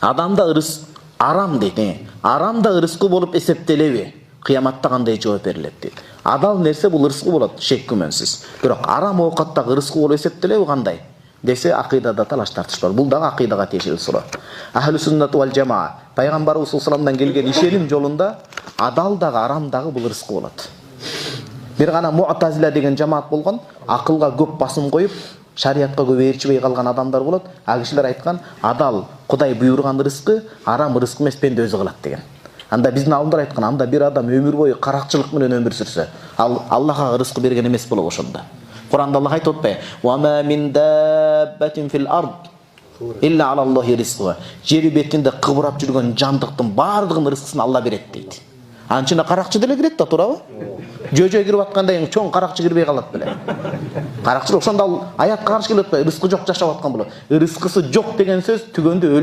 Адамда ырыс арам дейт. Арам да ырыскы болуп эсептелеби? Кыяматта кандай жооп берилет дейт. Адал нерсе бул ырыскы болот, шек күмөнсүз. Бирок арам оокаттагы ырыскы болуп эсептелеби кандай? Десе акыйдада талаш тартыш бар. Бул дагы акыйдага тиешелүү суроо. Ахлу суннат вал жамаа пайгамбарыбыз саллаллаху алейхи келген ишеним жолунда адал дагы арам дагы бул ырыскы болот. Бир гана Му'тазила деген жамаат болгон, акылга көп басым коюп, шариатка көп ээрчибей калган адамдар болот. Ал кишилер айткан, адал Кудай буйруган ырыскы, арам ырыскы эмес, пенде өзү кылат деген. Анда биздин алдымдар айткан, анда бир адам өмүр бою каракчылык менен өмүр сүрсө, ал Аллахка ырыскы берген эмес болот ошондо. Куранда Аллах айтып атпайбы? Ва ма мин даббатин фил ард илля алаллахи ризқуха. Жер бетинде кыбырап жүргөн жандыктын баардыгын ырыскысын Алла берет дейт. Анчына каракчы деле кирет да, туурабы? Жөө кирип атканда чоң каракчы кирбей калат беле. Каракчы ошондо ал аятка каршы келип атпайбы? Ырыскы жок жашап аткан болот. Ырыскысы жок деген сөз түгөндө